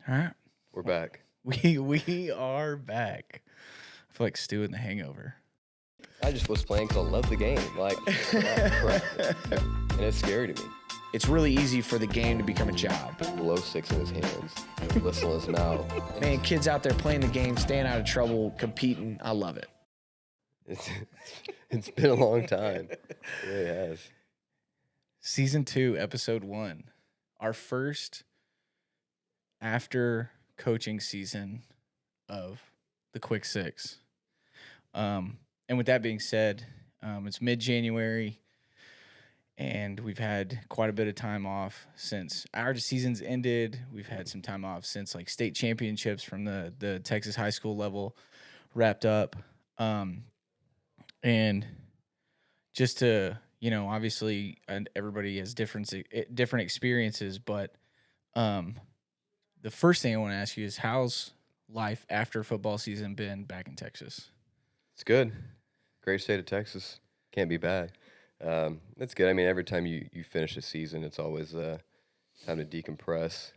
All right. We're back. We are back. I feel like Stu in The Hangover. I just was playing because I love the game. Like, crap. And it's scary to me. It's really easy for the game to become a job. Glow sticks in his hands, whistle in his mouth. Man, kids out there playing the game, staying out of trouble, competing. I love it. It's been a long time. It really has. Season 2, episode 1. Our first after coaching season of the Quick Six. And with that being said, it's mid-January, and we've had quite a bit of time off since our season's ended. We've had some time off since like state championships from the Texas high school level wrapped up. And just to, obviously everybody has different experiences, but the first thing I want to ask you is, how's life after football season been back in Texas? It's good. Great state of Texas. Can't be bad. It's good. I mean, every time you finish a season, it's always time to decompress,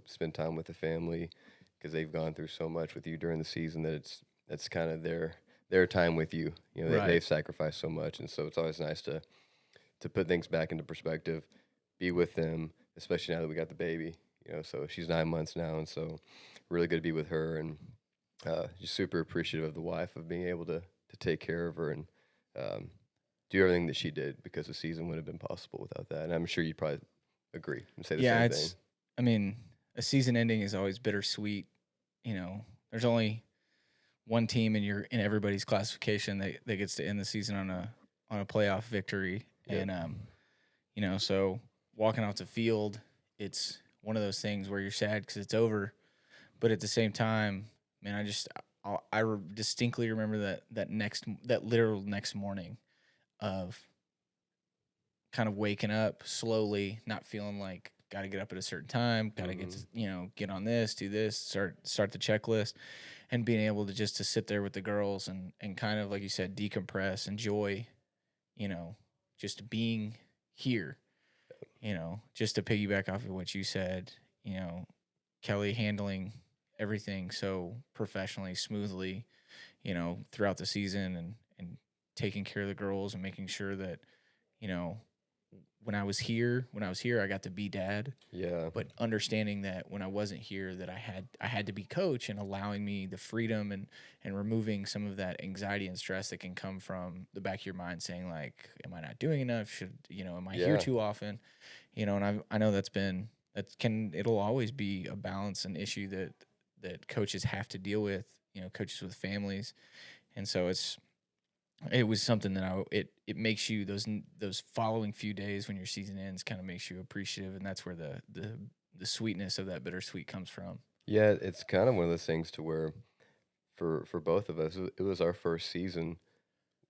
spend time with the family because they've gone through so much with you during the season that it's kind of their time with you. Right. They've sacrificed so much, and so it's always nice to put things back into perspective, be with them, especially now that we got the baby. So she's 9 months now, and so really good to be with her, and just super appreciative of the wife of being able to take care of her and do everything that she did, because the season wouldn't have been possible without that. And I'm sure you'd probably agree and say the same thing. I mean, a season ending is always bittersweet. There's only one team in everybody's classification that gets to end the season on a playoff victory. Yep. And so walking off the field, it's one of those things where you're sad because it's over, but at the same time, man, I distinctly remember that literal next morning of kind of waking up slowly, not feeling like got to get up at a certain time, got to get on this, do this, start the checklist, and being able to sit there with the girls and kind of, like you said, decompress, enjoy, just being here, just to piggyback off of what you said, Kelly handling everything so professionally, smoothly, throughout the season, and taking care of the girls and making sure that, when I was here, I got to be dad. Yeah. But understanding that when I wasn't here, that I had to be coach, and allowing me the freedom and removing some of that anxiety and stress that can come from the back of your mind, saying like, am I not doing enough? Am I here too often? And I know it'll always be a balance and issue that coaches have to deal with, coaches with families. And so it was something that it makes you, those following few days when your season ends, kind of makes you appreciative, and that's where the sweetness of that bittersweet comes from. Yeah, it's kind of one of those things to where for both of us, it was our first season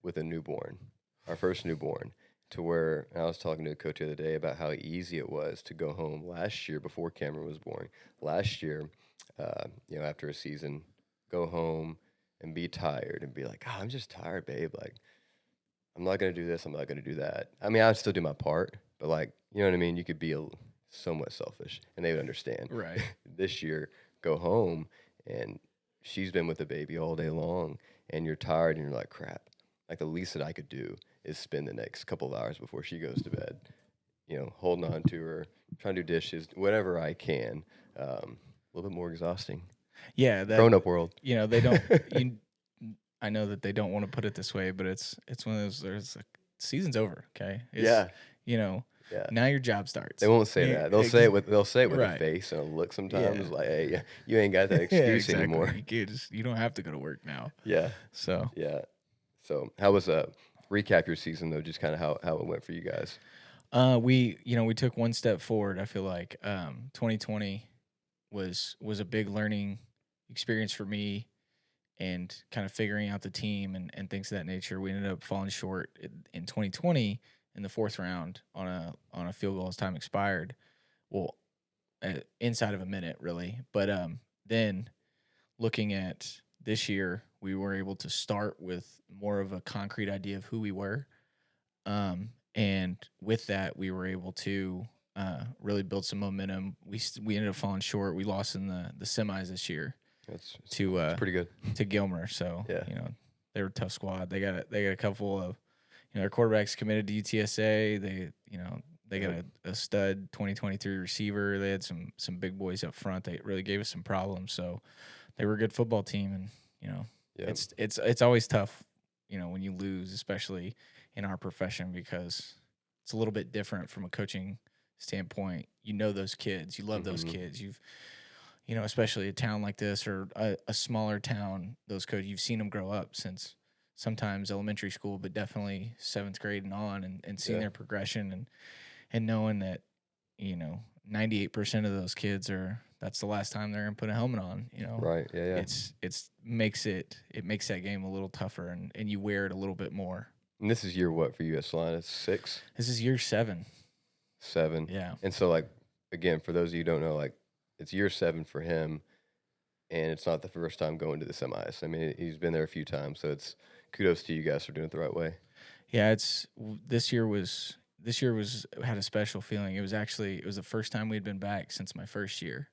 with a newborn, our first newborn, to where I was talking to a coach the other day about how easy it was to go home last year before Cameron was born. Last year, after a season, go home and be tired and be like, oh, I'm just tired, babe. Like, I'm not going to do this. I'm not going to do that. I mean, I'd still do my part, but like, you know what I mean? You could be somewhat selfish and they would understand. Right. This year, go home and she's been with the baby all day long and you're tired and you're like, crap. Like, the least that I could do is spend the next couple of hours before she goes to bed, holding on to her, trying to do dishes, whatever I can. A little bit more exhausting. Yeah, that grown-up world. They don't. I know that they don't want to put it this way, but it's one of those. There's like, season's over. Okay. Yeah. Now your job starts. They won't say that. They'll say it with right. a face and a look sometimes. Like, hey, you ain't got that excuse anymore. You don't have to go to work now. Yeah. So. Yeah. So how was recap your season though? Just kind of how it went for you guys. We took one step forward. I feel like 2020 was a big learning experience for me, and kind of figuring out the team and things of that nature. We ended up falling short in 2020 in the fourth round on a field goal as time expired. Well, inside of a minute, really. But then looking at this year, we were able to start with more of a concrete idea of who we were. And with that, we were able to really built some momentum. We ended up falling short. We lost in the semis this year to It's pretty good. Gilmer. So Yeah. they were a tough squad. They got a couple of their quarterbacks committed to UTSA. They got a stud 2023 receiver. They had some big boys up front. They really gave us some problems. So they were a good football team, and Yeah. it's always tough, when you lose, especially in our profession, because it's a little bit different from a coaching standpoint. You know those kids, you love those kids. Especially a town like this or a smaller town, those coaches, you've seen them grow up since sometimes elementary school, but definitely seventh grade and on, and seeing their progression and knowing that 98% of those kids that's the last time they're gonna put a helmet on. Right. Yeah. It makes that game a little tougher, and you wear it a little bit more. And this is year what for you at Salina? 6, This is year 7. 7. Yeah. And so, like, again, for those of you who don't know, like, it's year 7 for him, and it's not the first time going to the semis. I mean, he's been there a few times, so it's kudos to you guys for doing it the right way. Yeah, this year had a special feeling. It was the first time we'd been back since my first year.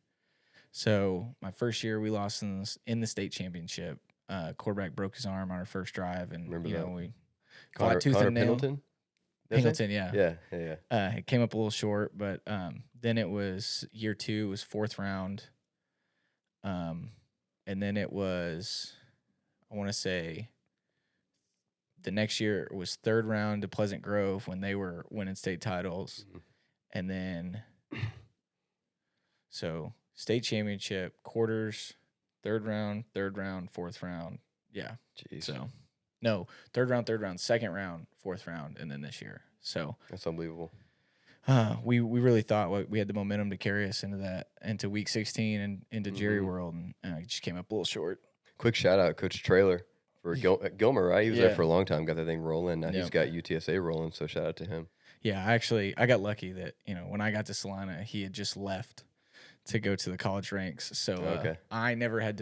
So my first year we lost in the state championship. Quarterback broke his arm on our first drive, and Remember that? we Connor, fought tooth Connor and nail. Pendleton? That's it? Pingleton, yeah. Yeah. It came up a little short, but then it was year 2, it was 4th round. And then it was, I want to say, the next year it was 3rd round to Pleasant Grove when they were winning state titles. Mhm. And then, so state championship, quarters, 3rd round, 4th round. Yeah. Jeez. So, no, 3rd round, 2nd round, 4th round, and then this year. So That's unbelievable. we really thought we had the momentum to carry us into week 16 and into Jerry World, and it just came up a little short. Quick shout out, Coach Trailer for Gilmer, right? He was there for a long time, got that thing rolling. Now he's got UTSA rolling, so shout out to him. Yeah, I got lucky that when I got to Salina, he had just left to go to the college ranks, so I never had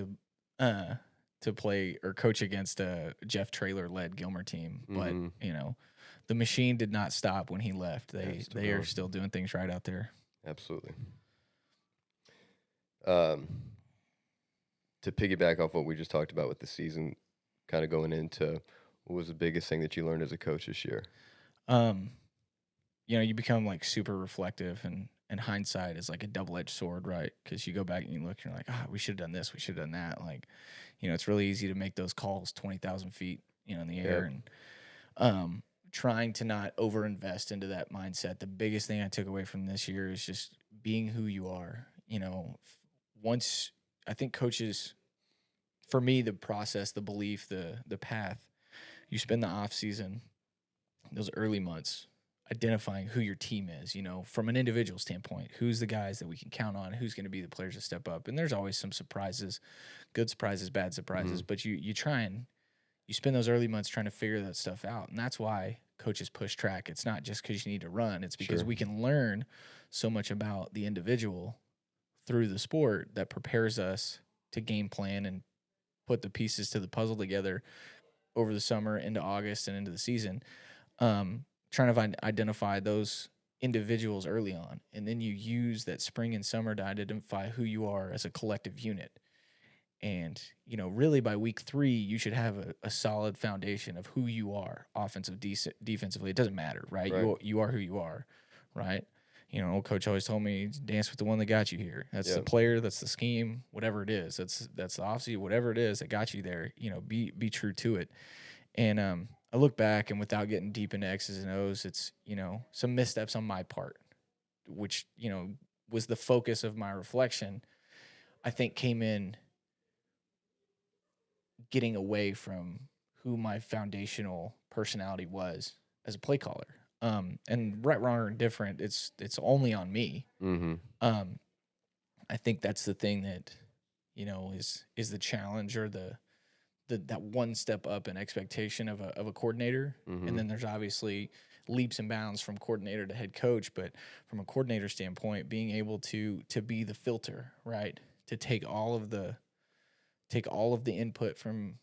to play or coach against a Jeff Trailer led Gilmer team, but the machine did not stop when he left. They are still doing things right out there. Absolutely. To piggyback off what we just talked about with the season, kind of going into what was the biggest thing that you learned as a coach this year? You become like super reflective, and hindsight is like a double-edged sword, right? Because you go back and you look, and you're like, we should have done this, we should have done that. Like, it's really easy to make those calls 20,000 feet, in the air, and trying to not overinvest into that mindset. The biggest thing I took away from this year is just being who you are. Once I think coaches, for me, the process, the belief, the path, you spend the off season, those early months, identifying who your team is, from an individual standpoint, who's the guys that we can count on, who's going to be the players to step up. And there's always some surprises, good surprises, bad surprises, but you try and you spend those early months trying to figure that stuff out. And that's why coaches push track. It's not just because you need to run. It's because we can learn so much about the individual through the sport that prepares us to game plan and put the pieces to the puzzle together over the summer into August and into the season. Trying to identify those individuals early on, and then you use that spring and summer to identify who you are as a collective unit. And, really by week 3, you should have a solid foundation of who you are, defensively. It doesn't matter, right? You are who you are, right? Old coach always told me, dance with the one that got you here. That's the player, that's the scheme, whatever it is. That's the offseason, whatever it is that got you there, be true to it. And I look back, and without getting deep into X's and O's, it's, some missteps on my part, which, was the focus of my reflection, I think came in getting away from who my foundational personality was as a play caller. And right, wrong, or indifferent, it's only on me. I think that's the thing that, is the challenge, or that one step up in expectation of a coordinator. And then there's obviously leaps and bounds from coordinator to head coach, but from a coordinator standpoint, being able to be the filter, right? To take all of the input from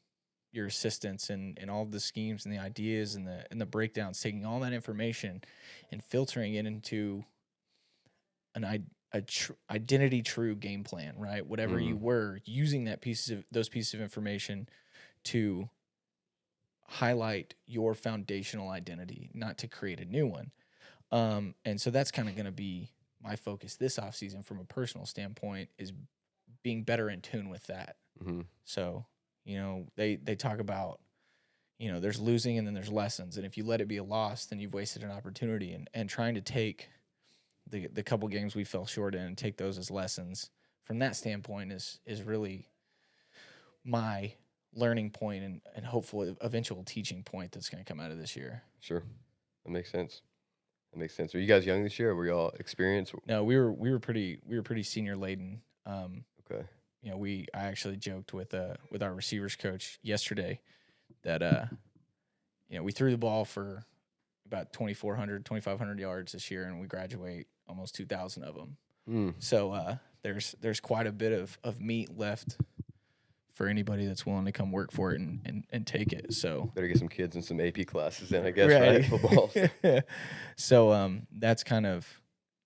your assistants and all of the schemes and the ideas and the breakdowns, taking all that information and filtering it into identity true game plan, right? Whatever you were using those pieces of information to highlight your foundational identity, not to create a new one. And so that's kind of going to be my focus this offseason from a personal standpoint, is being better in tune with that. Mm-hmm. So, they talk about, there's losing and then there's lessons. And if you let it be a loss, then you've wasted an opportunity. And trying to take the couple games we fell short in and take those as lessons from that standpoint is really my learning point and hopefully eventual teaching point that's going to come out of this year. Sure. That makes sense. Are you guys young this year? Or were y'all experienced? No, we were pretty senior laden. Okay. I actually joked with our receivers coach yesterday that we threw the ball for about 2,500 yards this year, and we graduate almost 2,000 of them. So there's quite a bit of meat left for anybody that's willing to come work for it and take it. So better get some kids in some AP classes then, I guess, right? Football. So that's kind of,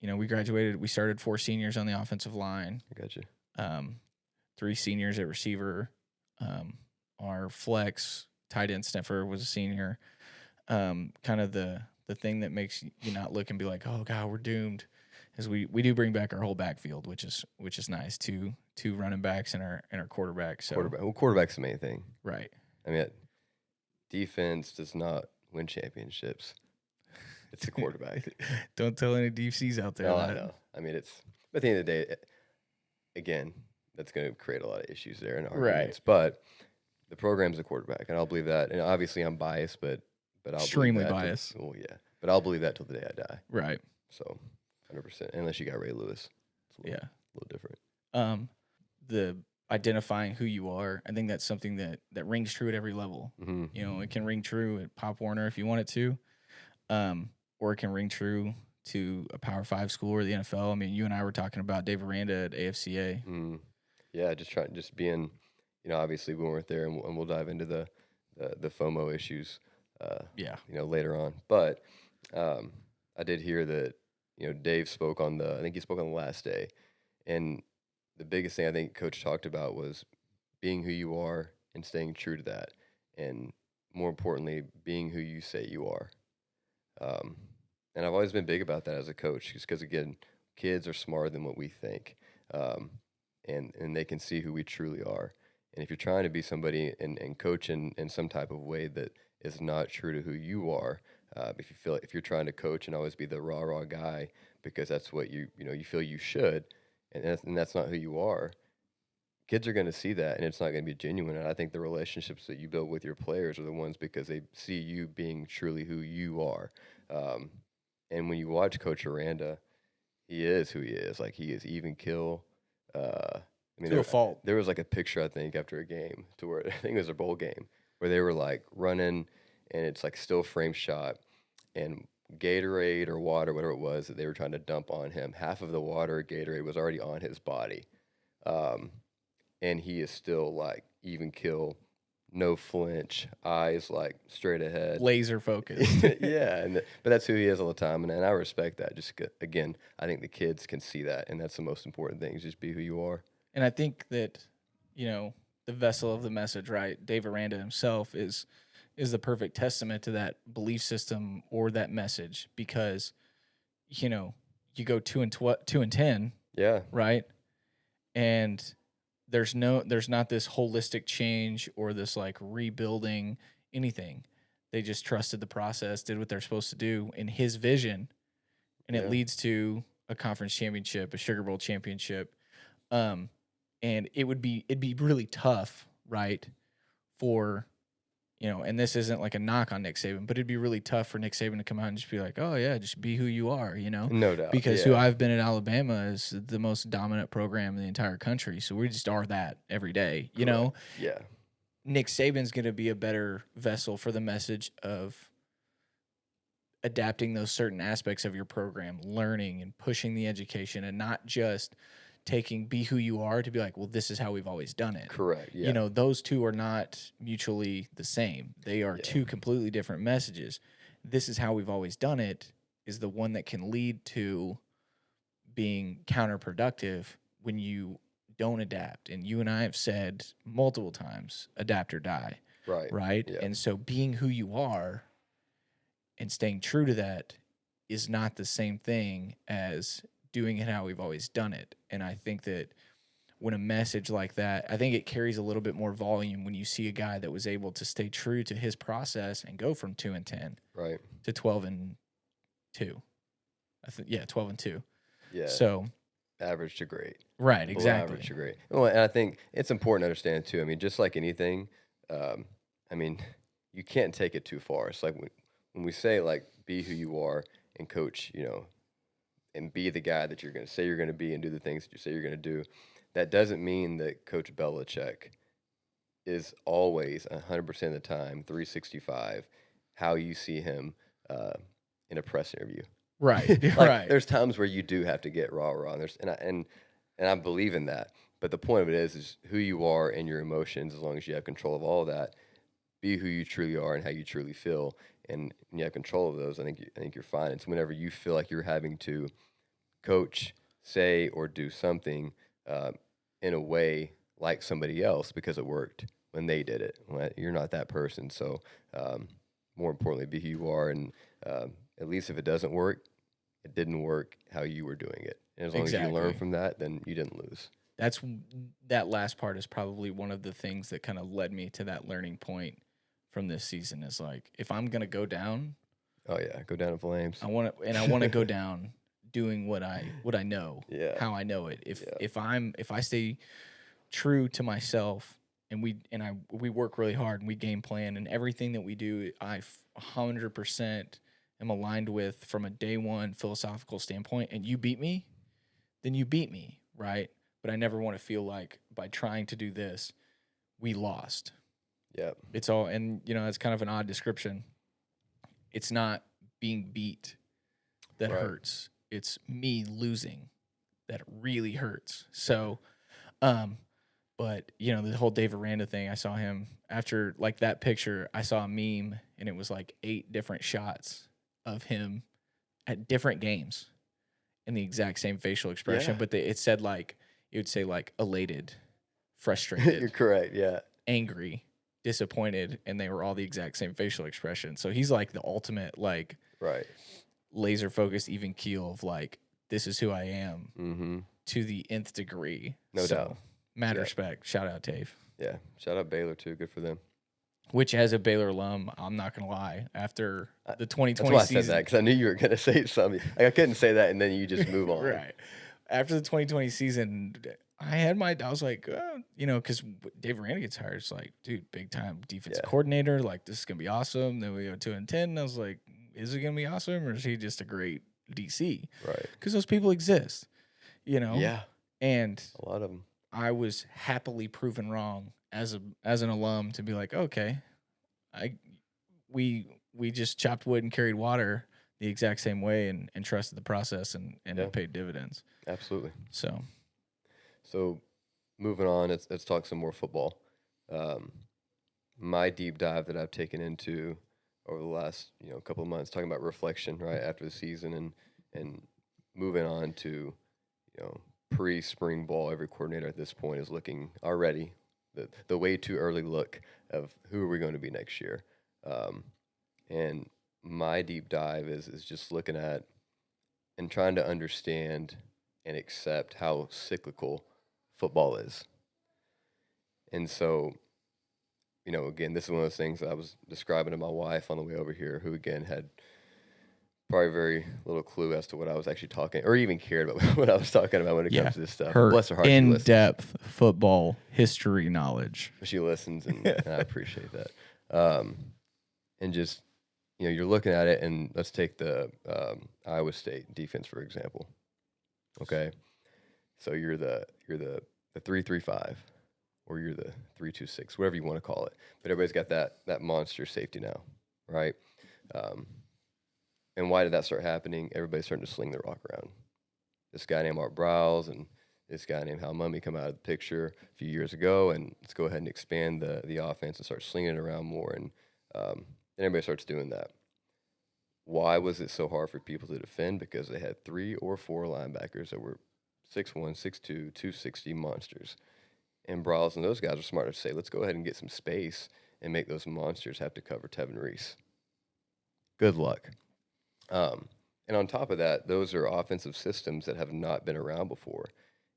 we graduated. We started 4 seniors on the offensive line. I got you. 3 seniors at receiver. Our flex tight end sniffer was a senior. Kind of the thing that makes you not look and be like, oh God, we're doomed, is we do bring back our whole backfield, which is nice. Two running backs and our quarterback. So quarterback's the main thing, right? I mean, defense does not win championships. It's the quarterback. Don't tell any DCs out there. No, I know. I mean, at the end of the day, again, that's going to create a lot of issues there and arguments. Right. But the program's the quarterback, and I'll believe that. And obviously, I'm biased, but I'll extremely biased. Well, yeah, but I'll believe that till the day I die. Right. So, 100%. Unless you got Ray Lewis, it's a little different. The identifying who you are, I think that's something that rings true at every level. Mm-hmm. It can ring true at Pop Warner if you want it to, or it can ring true to a Power 5 school or the NFL. I mean, you and I were talking about Dave Aranda at AFCA. Yeah, just being, obviously we weren't there, and we'll dive into the FOMO issues, later on. But I did hear that, Dave spoke I think he spoke on the last day, and the biggest thing I think Coach talked about was being who you are and staying true to that, and more importantly, being who you say you are. And I've always been big about that as a coach, just because, again, kids are smarter than what we think, and they can see who we truly are. And if you're trying to be somebody and coach in some type of way that is not true to who you are, if you're trying to coach and always be the rah guy because that's what you feel you should, and that's not who you are, kids are going to see that, and it's not going to be genuine. And I think the relationships that you build with your players are the ones because they see you being truly who you are. And when you watch Coach Aranda, he is who he is. Like, he is even kill. To a fault. There was like a picture, I think, after a game to where I think it was a bowl game where they were like running, and it's like still frame shot, and Gatorade or water, whatever it was that they were trying to dump on him, half of the water or Gatorade was already on his body. And he is still like even kill, no flinch, eyes like straight ahead, laser focused. Yeah, but that's who he is all the time, and I respect that. Just again, I think the kids can see that, and that's the most important thing: is just be who you are. And I think that the vessel of the message, right? Dave Aranda himself is the perfect testament to that belief system or that message, because you go 2-10, yeah, right, and there's not this holistic change or this like rebuilding anything. They just trusted the process, did what they're supposed to do in his vision, and it leads to a conference championship, a Sugar Bowl championship. And it'd be really tough, right, for, and this isn't like a knock on Nick Saban, but it'd be really tough for Nick Saban to come out and just be like, oh yeah, just be who you are, No doubt. Because who I've been at Alabama is the most dominant program in the entire country. So we just are that every day, you know? Yeah. Nick Saban's going to be a better vessel for the message of adapting those certain aspects of your program, learning and pushing the education, and not just taking be who you are to be like, well, this is how we've always done it. Correct. Yeah. Those two are not mutually the same. They are two completely different messages. This is how we've always done it is the one that can lead to being counterproductive when you don't adapt. And you and I have said multiple times, adapt or die, Right. right? Yeah. And so being who you are and staying true to that is not the same thing as doing it how we've always done it. And I think that when a message like that, I think it carries a little bit more volume when you see a guy that was able to stay true to his process and go from 2-10 Right. to 12-2. I think, yeah, 12-2. Yeah. So, Average to great. right, Below average exactly. to great. Well, and I think it's important to understand too. I mean, just like anything, I mean, you can't take it too far. It's like when we say like be who you are and coach, and be the guy that you're going to say you're going to be and do the things that you say you're going to do. That doesn't mean that Coach Belichick is always 100% of the time, 365, how you see him in a press interview. Right, Like right. there's times where you do have to get raw, and I believe in that. But the point of it is who you are and your emotions. As long as you have control of all of that, be who you truly are and how you truly feel, and you have control of those. I think you're fine. It's whenever you feel like you're having to coach, say, or do something uh, in a way like somebody else because it worked when they did it. Well, you're not that person. So, more importantly, be who you are. And at least if it doesn't work, it didn't work how you were doing it. And as long as you learn Exactly. from that, then you didn't lose. That's that last part is probably one of the things that kind of led me to that learning point from this season is like if I'm going to go down, Oh, yeah. Go down in flames. I want to go down doing what I know, Yeah. how I know it. Yeah. If I stay true to myself and we work really hard and we game plan and everything that we do, 100% am aligned with from a day one philosophical standpoint, and you beat me, then you beat me, right? But I never want to feel like by trying to do this, we lost. Yeah. It's all, and it's kind of an odd description. It's not being beat that Right. hurts. It's me losing that really hurts. So, um, but the whole Dave Aranda thing, I saw him after like that picture. I saw a meme and it was like 8 different shots of him at different games in the exact same facial expression, Yeah. but it would say like elated, You're frustrated, correct. Yeah. angry, disappointed, and they were all the exact same facial expression. So he's like the ultimate like Right. laser focused, even keel of like this is who I am Mm-hmm. to the nth degree. No So, doubt. mad Yeah. respect. Shout out Dave. Yeah. Shout out Baylor, too. Good for them. Which, as a Baylor alum, I'm not gonna lie. After the That's 2020 why I said that, season, because I knew you were going to say something. Like, I couldn't say that, and then you just move on. right after the 2020 season, I was like, because Dave Aranda gets hired. It's like, dude, big time defense Yeah. coordinator. Like, this is gonna be awesome. Then we go 2-10. And I was like, is it gonna be awesome, or is he just a great DC? Right. Because those people exist, Yeah. And A lot of them. I was happily proven wrong as an alum to be like, okay, we just chopped wood and carried water the exact same way and trusted the process and Yeah. it paid dividends. Absolutely. So Moving on, let's talk some more football. My deep dive that I've taken into over the last couple of months, talking about reflection right after the season and moving on to pre-spring ball. Every coordinator at this point is looking already the way too early look of who are we going to be next year. And my deep dive is just looking at and trying to understand and accept how cyclical football is. And so, again, this is one of those things I was describing to my wife on the way over here, who again had probably very little clue as to what I was actually talking, or even cared about what I was talking about when it comes to this stuff. her Bless her heart, she listens. in-depth football history knowledge. She listens, and I appreciate that. And just you're looking at it, and let's take the Iowa State defense for example. Okay, so you're the 3-3-5, or you're the 3-2-6, whatever you want to call it. But everybody's got that monster safety now, right? And why did that start happening? Everybody's starting to sling the rock around. This guy named Art Browse and this guy named Hal Mummy come out of the picture a few years ago, and let's go ahead and expand the offense and start slinging it around more. And then everybody starts doing that. Why was it so hard for people to defend? Because they had 3 or 4 linebackers that were 6'1", 6'2", 260 monsters. And Brawls and those guys are smart to say, let's go ahead and get some space and make those monsters have to cover Tevin Reese. Good luck. And on top of that, those are offensive systems that have not been around before.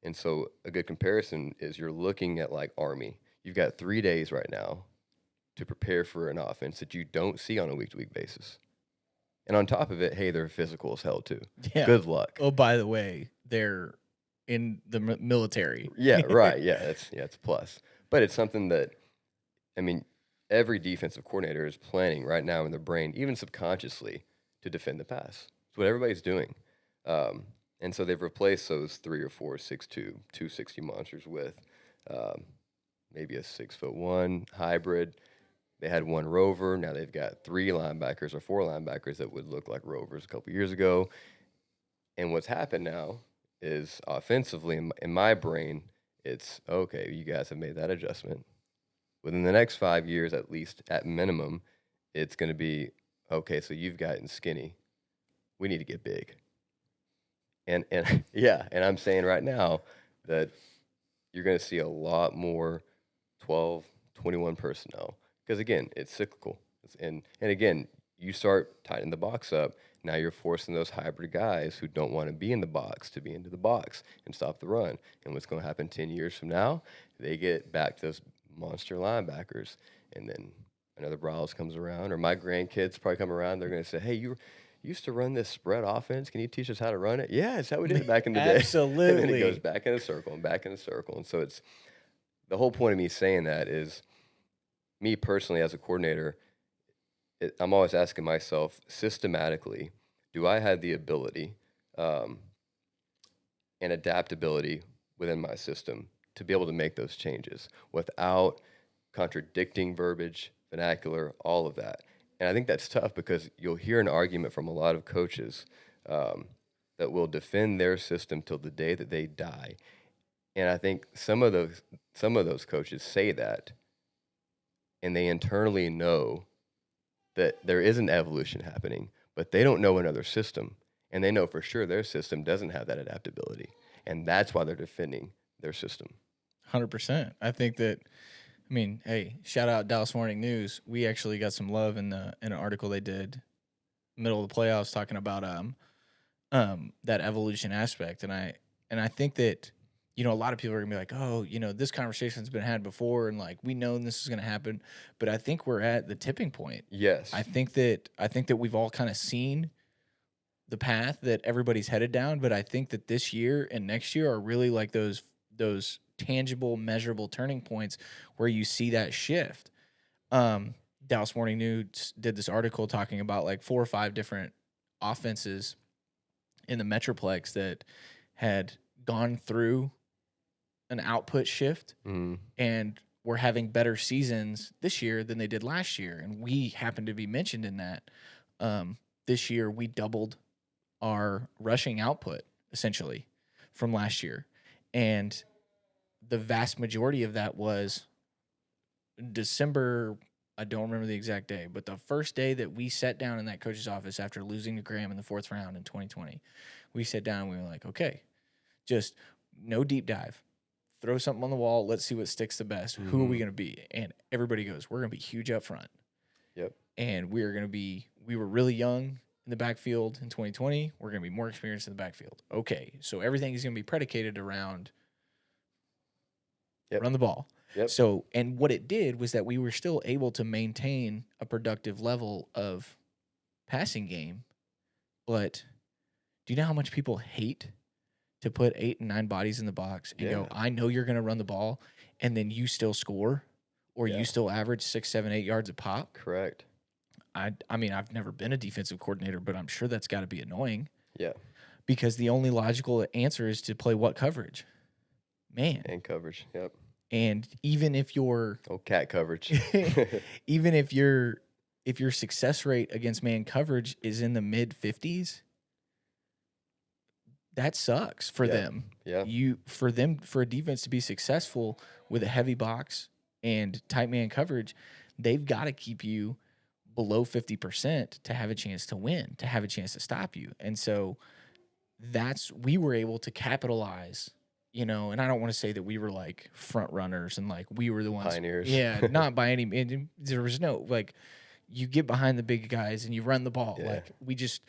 And so a good comparison is you're looking at like Army. You've got 3 days right now to prepare for an offense that you don't see on a week-to-week basis. And on top of it, hey, they're physical as hell too. Yeah. Good luck. Oh, by the way, they're in the military. Yeah, right. Yeah, it's a plus. But it's something that, I mean, every defensive coordinator is planning right now in their brain, even subconsciously, to defend the pass. It's what everybody's doing. And so they've replaced those 3 or 4, 6'2", 260 monsters with maybe a 6'1" hybrid. They had 1 rover. Now they've got 3 linebackers or 4 linebackers that would look like rovers a couple years ago. And what's happened now is offensively, in my brain, it's, okay, you guys have made that adjustment. Within the next 5 years, at least, at minimum, it's going to be, okay, so you've gotten skinny. We need to get big. And yeah, and I'm saying right now that you're going to see a lot more 12, 21 personnel. Because, again, it's cyclical. And again, you start tightening the box up. Now you're forcing those hybrid guys who don't want to be in the box to be into the box and stop the run. And what's going to happen 10 years from now, they get back to those monster linebackers. And then another Brawls comes around, or my grandkids probably come around. They're going to say, hey, you used to run this spread offense. Can you teach us how to run it? Yeah, it's how we did it back in the day. Absolutely. And then it goes back in a circle and back in a circle. And so it's the whole point of me saying that is me personally as a coordinator, I'm always asking myself systematically, do I have the ability and adaptability within my system to be able to make those changes without contradicting verbiage, vernacular, all of that? And I think that's tough because you'll hear an argument from a lot of coaches that will defend their system till the day that they die. And I think some of those coaches say that, and they internally know that there is an evolution happening, but they don't know another system, and they know for sure their system doesn't have that adaptability, and that's why they're defending their system. 100%. I think that. I mean, hey, shout out Dallas Morning News. We actually got some love in an article they did, middle of the playoffs, talking about that evolution aspect, and I think that a lot of people are gonna be like, oh, this conversation's been had before, and like we know this is gonna happen, but I think we're at the tipping point. Yes, I think that we've all kind of seen the path that everybody's headed down, but I think that this year and next year are really like those tangible, measurable turning points where you see that shift. Dallas Morning News did this article talking about like 4 or 5 different offenses in the Metroplex that had gone through an output shift and were having better seasons this year than they did last year. And we happen to be mentioned in that. This year, we doubled our rushing output essentially from last year. And the vast majority of that was December. I don't remember the exact day, but the first day that we sat down in that coach's office after losing to Graham in the 4th round in 2020, we sat down and we were like, okay, just no deep dive. Throw something on the wall. Let's see what sticks the best. Who are we going to be? And everybody goes, we're going to be huge up front. Yep. And we were really young in the backfield in 2020. We're going to be more experienced in the backfield. Okay, so everything is going to be predicated around run the ball. Yep. So, and what it did was that we were still able to maintain a productive level of passing game. But do you know how much people hate to put 8 and 9 bodies in the box and go, I know you're going to run the ball, and then you still score, or you still average 6, 7, 8 yards a pop? Correct. I mean, I've never been a defensive coordinator, but I'm sure that's got to be annoying. Yeah. Because the only logical answer is to play what coverage? Man. And coverage. Yep. And even if you're cat coverage, even if your success rate against man coverage is in the mid 50s, that sucks for them. Yeah. For a defense to be successful with a heavy box and tight man coverage, they've got to keep you below 50% to have a chance to win, to have a chance to stop you. And so we were able to capitalize, and I don't want to say that we were like front runners and like we were the ones. Pioneers. Yeah, not by any means. There was no like you get behind the big guys and you run the ball. Yeah. Like we just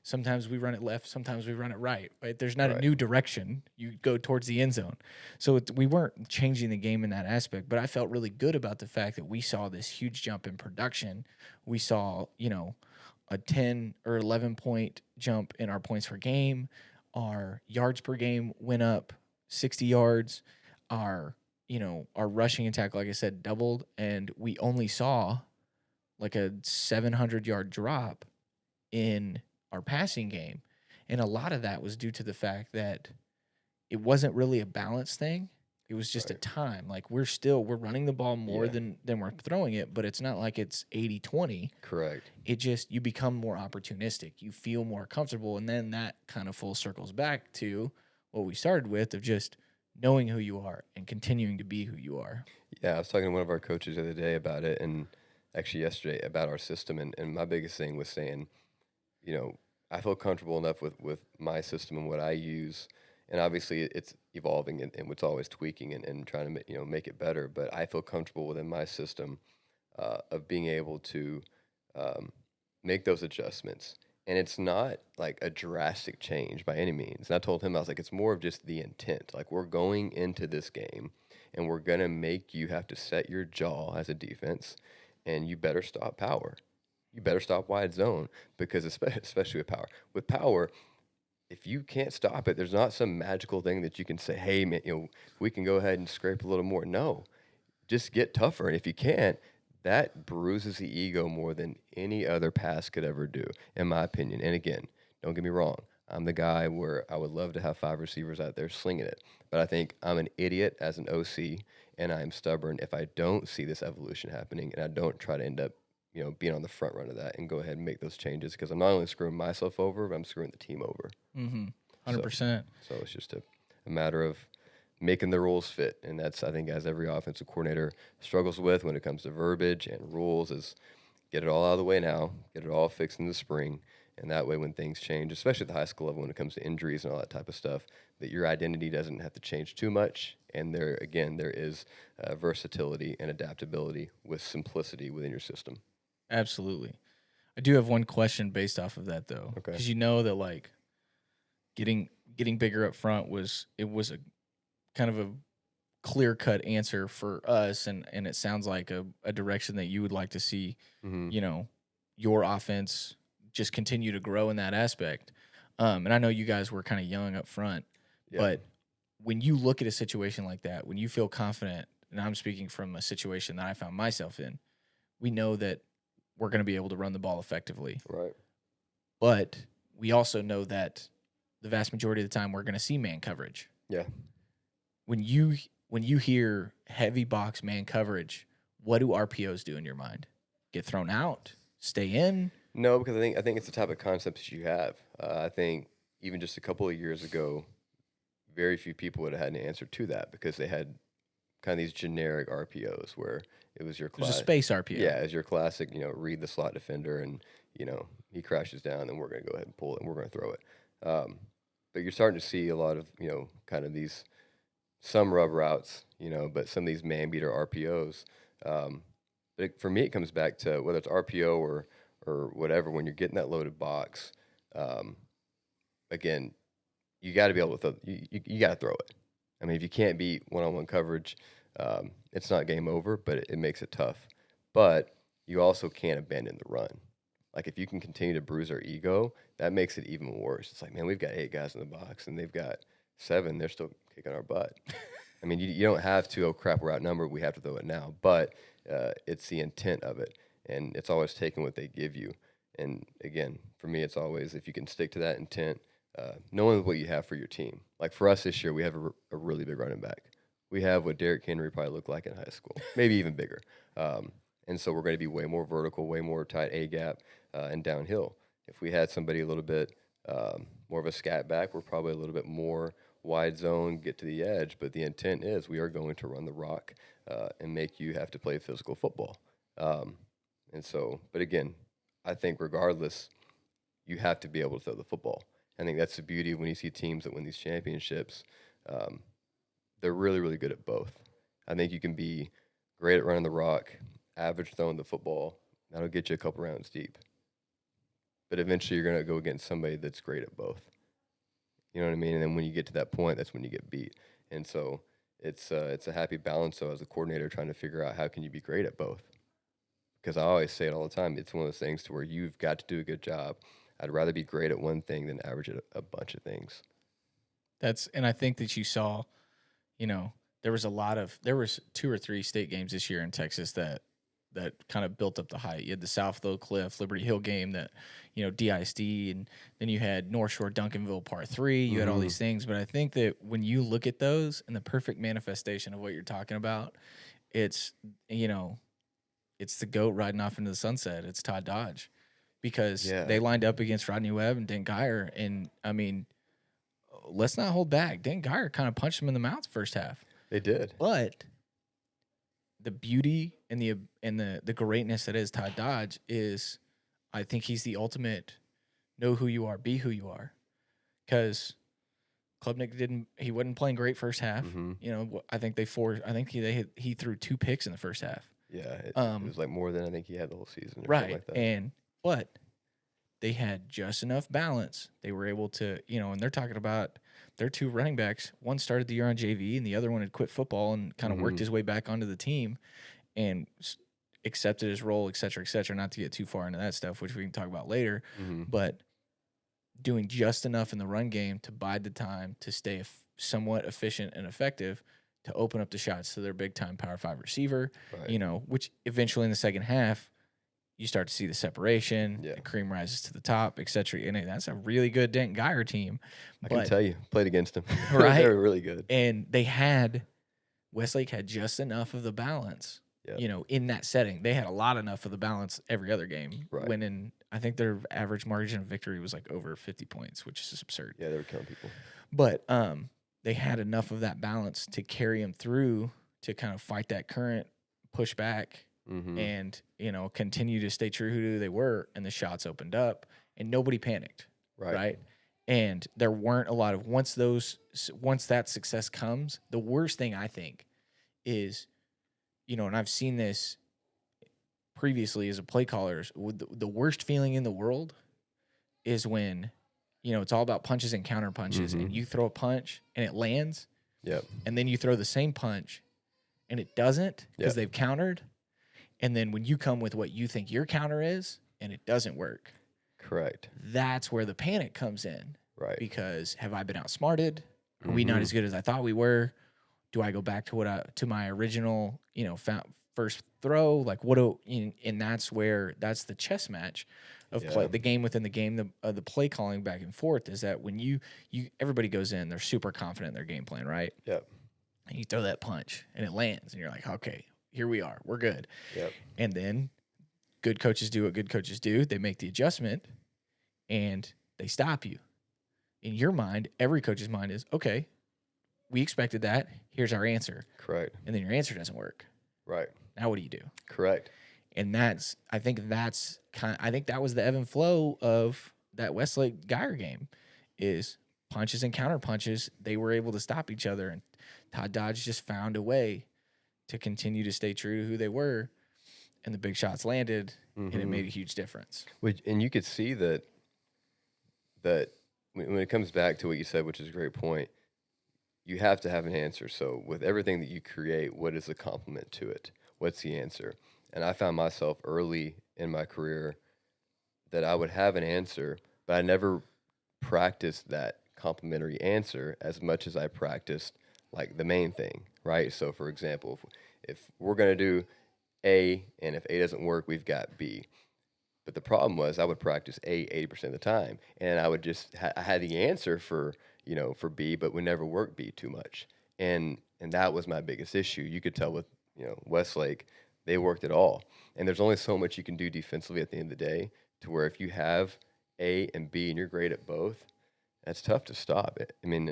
sometimes we run it left, sometimes we run it right. Right? There's not a Right. new direction. You go towards the end zone. So we weren't changing the game in that aspect, but I felt really good about the fact that we saw this huge jump in production. We saw, a 10 or 11 point jump in our points per game. Our yards per game went up 60 yards. Our rushing attack, like I said, doubled, and we only saw like a 700-yard drop in our passing game. And a lot of that was due to the fact that it wasn't really a balance thing. It was just a time. Like we're running the ball more than we're throwing it, but it's not like it's 80-20. Correct. It just you become more opportunistic. You feel more comfortable, and then that kind of full circles back to what we started with of just knowing who you are and continuing to be who you are. Yeah, I was talking to one of our coaches the other day about it, and actually yesterday about our system, and my biggest thing was saying, I feel comfortable enough with my system and what I use, and obviously it's evolving and it's always tweaking and trying to make it better. But I feel comfortable within my system of being able to um, make those adjustments. And it's not like a drastic change by any means. And I told him, I was like, it's more of just the intent. Like, we're going into this game and we're going to make you have to set your jaw as a defense, and you better stop power. You better stop wide zone, because especially with power, if you can't stop it, there's not some magical thing that you can say, hey, man, we can go ahead and scrape a little more. No, just get tougher. And if you can't, that bruises the ego more than any other pass could ever do, in my opinion. And again, don't get me wrong. I'm the guy where I would love to have 5 receivers out there slinging it. But I think I'm an idiot as an OC, and I'm stubborn if I don't see this evolution happening and I don't try to end up, being on the front run of that and go ahead and make those changes, because I'm not only screwing myself over, but I'm screwing the team over. 100%. So it's just a matter of making the rules fit. And that's, I think, as every offensive coordinator struggles with when it comes to verbiage and rules, is get it all out of the way now, get it all fixed in the spring. And that way when things change, especially at the high school level when it comes to injuries and all that type of stuff, that your identity doesn't have to change too much. And there is versatility and adaptability with simplicity within your system. Absolutely. I do have one question based off of that though, Okay. because that like getting bigger up front was a kind of a clear cut answer for us, and it sounds like a direction that you would like to see, your offense just continue to grow in that aspect. And I know you guys were kind of young up front, but when you look at a situation like that, when you feel confident, and I'm speaking from a situation that I found myself in, we know that we're going to be able to run the ball effectively. Right. But we also know that the vast majority of the time we're going to see man coverage. Yeah. When you hear heavy box man coverage, what do RPOs do in your mind? Get thrown out? Stay in? No, because I think it's the type of concepts you have. I think even just a couple of years ago, very few people would have had an answer to that, because they had kind of these generic RPOs where it was your There's a class. space RPO. Yeah, as your classic, read the slot defender, and he crashes down, and we're going to go ahead and pull it, and we're going to throw it. But you're starting to see a lot of kind of these some rub routes, but some of these man beater RPOs. For me, it comes back to whether it's RPO or whatever. When you're getting that loaded box, again, you got to be able to throw. You got to throw it. I mean, if you can't beat one-on-one coverage, it's not game over, but it makes it tough. But you also can't abandon the run. Like, if you can continue to bruise our ego, that makes it even worse. It's like, man, we've got 8 guys in the box, and they've got 7. They're still kicking our butt. I mean, you don't have to, oh, crap, we're outnumbered, we have to throw it now. But it's the intent of it, and it's always taking what they give you. And, again, for me, it's always, if you can stick to that intent, knowing what you have for your team. Like, for us this year, we have a really big running back. We have what Derrick Henry probably looked like in high school, maybe even bigger. And so we're going to be way more vertical, way more tight A-gap, and downhill. If we had somebody a little bit more of a scat back, we're probably a little bit more wide zone, get to the edge. But the intent is we are going to run the rock and make you have to play physical football. And so, but again, I think regardless, you have to be able to throw the football. I think that's the beauty of when you see teams that win these championships. Um, they're really, really good at both. I think you can be great at running the rock, average throwing the football. That'll get you a couple rounds deep. But eventually, you're going to go against somebody that's great at both. You know what I mean? And then when you get to that point, that's when you get beat. And so it's a happy balance. So as a coordinator, trying to figure out how can you be great at both. Because I always say it all the time. It's one of those things to where you've got to do a good job. I'd rather be great at one thing than average at a bunch of things. And I think that you saw, there was 2 or 3 state games this year in Texas that kind of built up the hype. You had the South Low Cliff Liberty Hill game that, DISD, and then you had North Shore Duncanville Part 3. You had all Mm-hmm. these things, but I think that when you look at those and the perfect manifestation of what you're talking about, it's you know it's the goat riding off into the sunset. It's Todd Dodge, because Yeah, they lined up against Rodney Webb and Dent Geyer, and I mean, let's not hold back. Dent Geyer kind of punched him in the mouth first half, they did. but the beauty and the greatness that is Todd Dodge is, I think he's the ultimate know who you are, be who you are. Because Klubnik he wasn't playing great first half. Mm-hmm. I think he threw 2 picks in the first half. Yeah, it Um, was like more than I think he had the whole season or something right, like that. but they had just enough balance. They were able to, and they're talking about their 2 running backs. One started the year on JV, and the other one had quit football and kind of worked Mm-hmm. his way back onto the team and accepted his role, et cetera, et cetera. Not to get too far into that stuff, which we can talk about later, Mm-hmm. but doing just enough in the run game to bide the time to stay somewhat efficient and effective to open up the shots to their big time Power 5 receiver, Right. which eventually in the second half, you start to see the separation, Yeah. the cream rises to the top, et cetera. And that's a really good Dent Geyer team. I can But, tell you, played against him. right? They were really good. And Westlake had just enough of the balance, Yeah. in that setting. They had a lot enough of the balance every other game. Right. Winning, I think their average margin of victory was like over 50 points, which is absurd. Yeah, they were killing people. But they had enough of that balance to carry them through to kind of fight that current, push back, Mm-hmm. and continue to stay true who they were. And the shots opened up, and nobody panicked, right? And there weren't a lot of once that success comes. The worst thing I think is, and I've seen this previously as a play caller, the worst feeling in the world is when, it's all about punches and counter punches, Mm-hmm. and you throw a punch and it lands, Yep. and then you throw the same punch and it doesn't because Yep. they've countered. And then when you come with what you think your counter is and it doesn't work, Correct. that's where the panic comes in. Right. Because have I been outsmarted? Are we not as good as I thought we were? Do I go back to my original, first throw? Like and that's the chess match of play, Yeah. the game within the game, the play calling back and forth is that when everybody goes in, they're super confident in their game plan, right? Yep. And you throw that punch and it lands and you're like, okay, here we are. We're good. Yep. And then good coaches do what good coaches do. They make the adjustment and they stop you. In your mind, every coach's mind is, okay, we expected that. Here's our answer. Correct. And then your answer doesn't work. Right. Now what do you do? Correct. And I think that was the ebb and flow of that Westlake Geyer game is punches and counter punches. They were able to stop each other, and Todd Dodge just found a way to continue to stay true to who they were, and the big shots landed, and it made a huge difference. And you could see that when it comes back to what you said, which is a great point, you have to have an answer. So with everything that you create, what is the complement to it? What's the answer? And I found myself early in my career that I would have an answer, but I never practiced that complementary answer as much as I practiced like the main thing, right? So for example, if we're going to do A, and if A doesn't work, we've got B. But the problem was I would practice A 80% of the time, and I would just I had the answer for B, but would never work B too much, and that was my biggest issue. You could tell with Westlake, they worked it all, and there's only so much you can do defensively at the end of the day. To where if you have A and B and you're great at both, that's tough to stop it. I mean,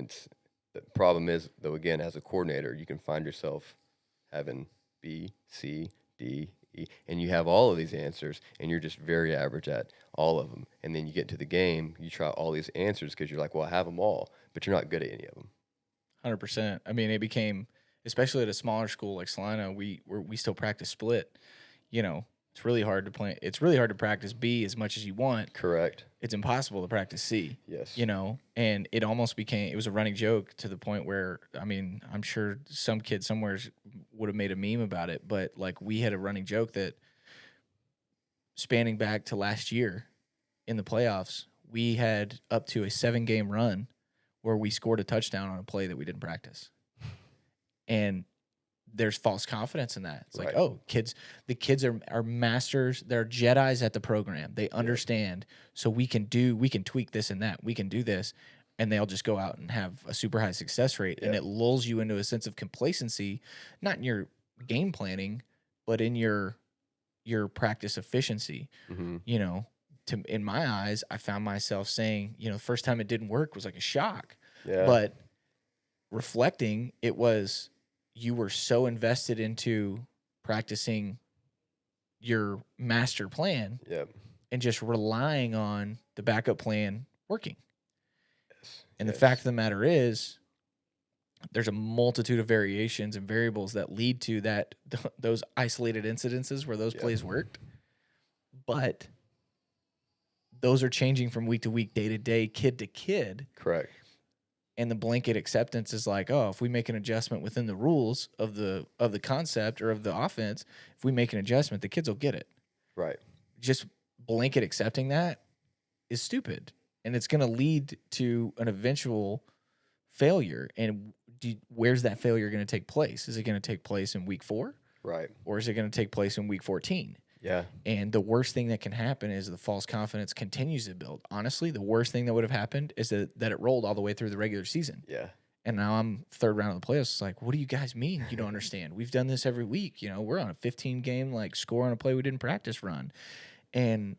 the problem is though, again, as a coordinator, you can find yourself having B, C, D, and you have all of these answers, and you're just very average at all of them. And then you get to the game, you try all these answers because you're like, well, I have them all, but you're not good at any of them. 100%. I mean, it became, especially at a smaller school like Salina, we still practice split. You know, it's really hard to play. It's really hard to practice B as much as you want. Correct. It's impossible to practice C. Yes. You know, and it almost became, it was a running joke to the point where, I mean, I'm sure some kid somewhere would have made a meme about it, but like we had a running joke that spanning back to last year in the playoffs, we had up to a 7-game run where we scored a touchdown on a play that we didn't practice. And there's false confidence in that. It's Right. like, oh, the kids are masters, they're Jedis at the program. They understand. So we can tweak this and that. We can do this. And they'll just go out and have a super high success rate. And Yeah. it lulls you into a sense of complacency, not in your game planning, but in your practice efficiency. Mm-hmm. You know, in my eyes, I found myself saying, you know, the first time it didn't work was like a shock. Yeah. But reflecting, it was, you were so invested into practicing your master plan Yep. and just relying on the backup plan working. Yes. And the Yes. fact of the matter is, there's a multitude of variations and variables that lead to that those isolated incidences where those Yeah. plays worked. But those are changing from week to week, day to day, kid to kid. Correct. And the blanket acceptance is like, oh, if we make an adjustment within the rules of the concept or of the offense, if we make an adjustment, the kids will get it. Right. Just blanket accepting that is stupid, and it's going to lead to an eventual failure. And where's that failure going to take place? Is it going to take place in week 4, Right. or is it going to take place in week 14? Yeah. And the worst thing that can happen is the false confidence continues to build. Honestly, the worst thing that would have happened is that it rolled all the way through the regular season. Yeah. And now I'm third round of the playoffs. It's like, what do you guys mean you don't understand? We've done this every week. You know, we're on a 15-game like score on a play we didn't practice run. And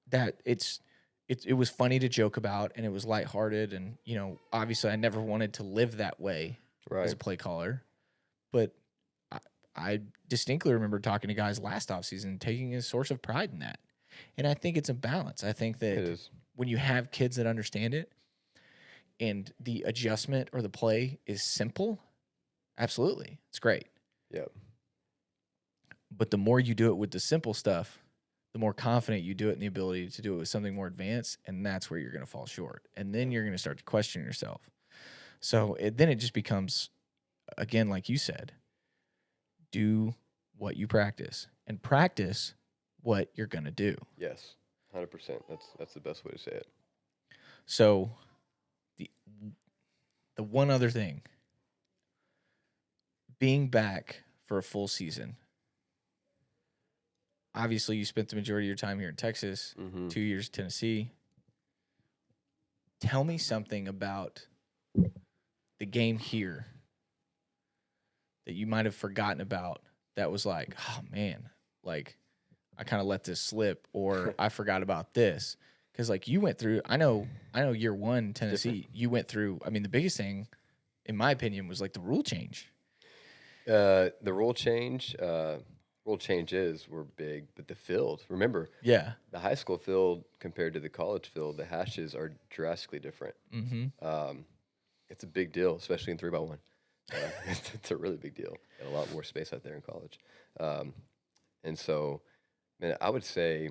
that it was funny to joke about, and it was lighthearted. And, you know, obviously I never wanted to live that way as Right. a play caller. But I distinctly remember talking to guys last offseason, taking a source of pride in that. And I think it's a balance. I think that It is. when you have kids that understand it and the adjustment or the play is simple, absolutely, it's great. Yep. But the more you do it with the simple stuff, the more confident you do it in the ability to do it with something more advanced, and that's where you're going to fall short. And then you're going to start to question yourself. So then it just becomes, again, like you said, do what you practice and practice what you're going to do. Yes. 100%. That's the best way to say it. So the one other thing, being back for a full season. Obviously, you spent the majority of your time here in Texas, Mm-hmm. 2 years in Tennessee. Tell me something about the game here that you might have forgotten about that was like, oh, man, like I kind of let this slip, or I forgot about this. Because, like, you went through, I know year one, Tennessee, you went through, I mean, the biggest thing, in my opinion, was like the rule change. The rule changes were big, but the field, remember, Yeah. the high school field compared to the college field, the hashes are drastically different. Mm-hmm. It's a big deal, especially in 3x1. It's a really big deal. And a lot more space out there in college. And so, man, I would say,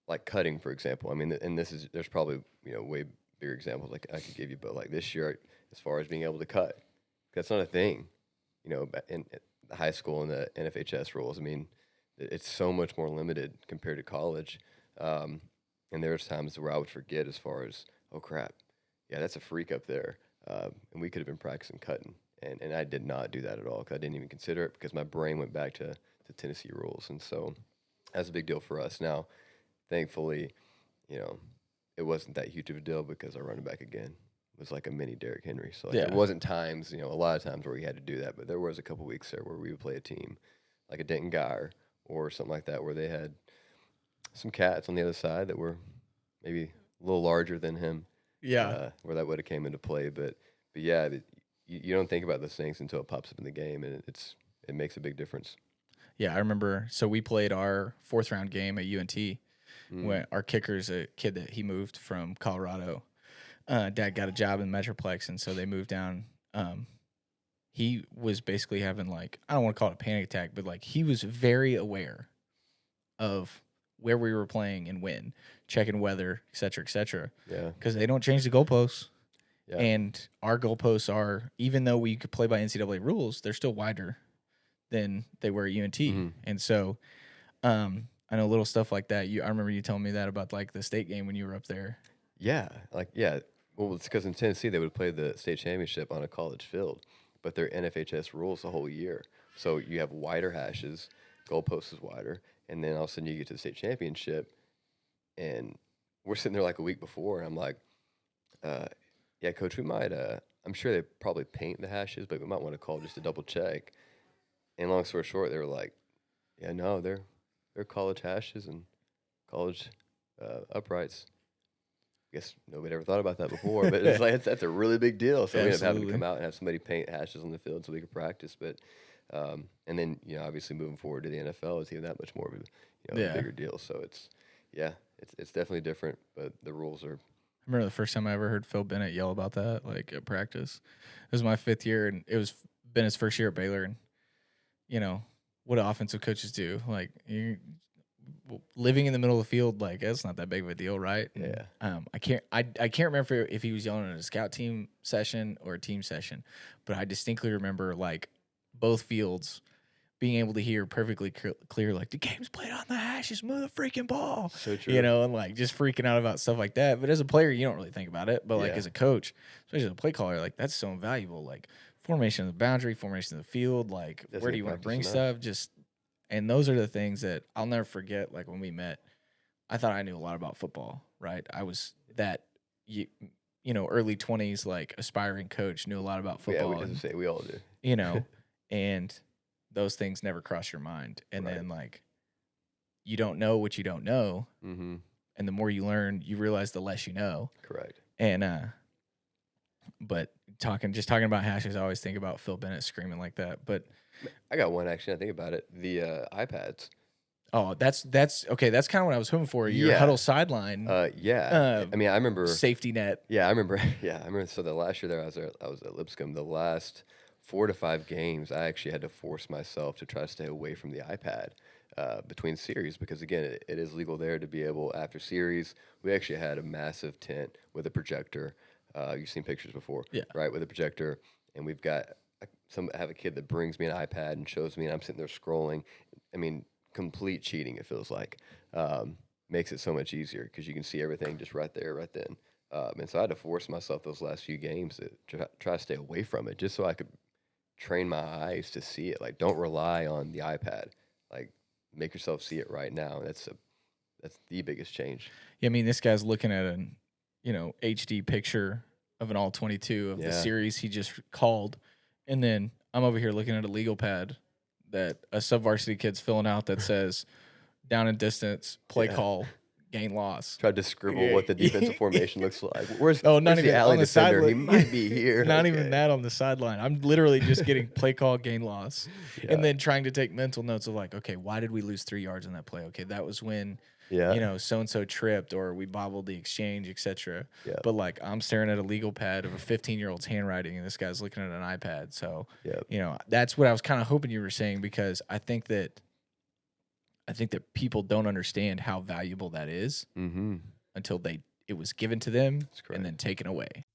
like cutting, for example. I mean, and there's probably, way bigger examples like I could give you, but like this year, as far as being able to cut, that's not a thing, in the high school and the NFHS rules. I mean, it's so much more limited compared to college. And there's times where I would forget as far as, oh crap, yeah, that's a freak up there. And we could have been practicing cutting. And I did not do that at all because I didn't even consider it because my brain went back to Tennessee rules. And so that's a big deal for us. Now, thankfully, it wasn't that huge of a deal because our running back again was like a mini Derrick Henry. So Yeah. it wasn't times, a lot of times where we had to do that. But there was a couple weeks there where we would play a team like a Denton Guyer or something like that where they had some cats on the other side that were maybe a little larger than him. Yeah. Where that would have came into play. But yeah, you don't think about those things until it pops up in the game, and it makes a big difference. Yeah, I remember. So we played our 4th round game at UNT Mm. when our kicker's a kid that he moved from Colorado. Dad got a job in Metroplex, and so they moved down. He was basically having like, I don't want to call it a panic attack, but like he was very aware of where we were playing and when, checking weather, et cetera, et cetera. Yeah. Because they don't change the goalposts. Yeah. And our goalposts are, even though we could play by NCAA rules, they're still wider than they were at UNT. Mhm. And so I know little stuff like that. I remember you telling me that about like the state game when you were up there. Yeah. Like, yeah. Well, it's because in Tennessee they would play the state championship on a college field, but they're NFHS rules the whole year. So you have wider hashes, goalpost is wider, and then all of a sudden you get to the state championship, and we're sitting there like a week before, and I'm like, yeah, coach, we might, I'm sure they probably paint the hashes, but we might want to call just to double check. And long story short, they were like, yeah, no, they're college hashes and college uprights. I guess nobody ever thought about that before, but it's like that's a really big deal. So we ended up having to Absolutely. come out and have somebody paint hashes on the field so we could practice. But and then obviously moving forward to the NFL is even that much more of a a Yeah. bigger deal. So it's definitely different, but the rules are I remember the first time I ever heard Phil Bennett yell about that, like at practice. It was my 5th year, and it was Bennett's first year at Baylor. And, what do offensive coaches do? Like, you living in the middle of the field, like, that's not that big of a deal, right? And, yeah. I can't remember if he was yelling at a scout team session or a team session, but I distinctly remember, like, both fields being able to hear perfectly clear, like, the game's played on the hashes, move the freaking ball, So true. and like just freaking out about stuff like that. But as a player, you don't really think about it. But like Yeah. as a coach, especially as a play caller, like that's so invaluable. Like formation of the boundary, formation of the field, like Doesn't where do get you want to practiced bring enough. stuff? And those are the things that I'll never forget. Like when we met, I thought I knew a lot about football, right? I was that, early 20s, like aspiring coach, knew a lot about Yeah, football. as I say, we all do. you know, and those things never cross your mind. And Right. then like you don't know what you don't know, Mm-hmm. and the more you learn, you realize the less you know. Correct. And but talking about hashes, I always think about Phil Bennett screaming like that. But I got one actually. I think about it. The iPads. oh, that's okay. That's kind of what I was hoping for. Your Yeah. huddle sideline Yeah. I mean, I remember. safety net. Yeah, I remember. Yeah, I remember. So the last year there, I was at Lipscomb. The last 4 to 5 games, I actually had to force myself to try to stay away from the iPad between series because again, it is legal there to be able after series. We actually had a massive tent with a projector. You've seen pictures before, Yeah. right? With a projector, and we've got I have a kid that brings me an iPad and shows me, and I'm sitting there scrolling. I mean, complete cheating. It feels like. Makes it so much easier because you can see everything just right there, right then. And so I had to force myself those last few games to try to stay away from it, just so I could train my eyes to see it. Like, don't rely on the iPad. Like, make yourself see it right now. That's the biggest change. Yeah, I mean, this guy's looking at an HD picture of an all 22 of the Yeah. series he just called, and then I'm over here looking at a legal pad that a subvarsity kid's filling out that says down and distance, play Yeah. call, gain loss. Tried to scribble what the defensive formation looks like. Where's Oh, not the even alley on the defender? He sideline. might be here. Not Okay. even that on the sideline. I'm literally just getting play call, gain loss, Yeah. and then trying to take mental notes of like, okay, why did we lose 3 yards on that play? Okay, that was when Yeah. so and so tripped or we bobbled the exchange, etc. Yeah. But like I'm staring at a legal pad of a 15-year-old's handwriting, and this guy's looking at an iPad. So Yeah. that's what I was kind of hoping you were saying, because I think that people don't understand how valuable that is Mm-hmm. until it was given to them That's correct. and then taken away.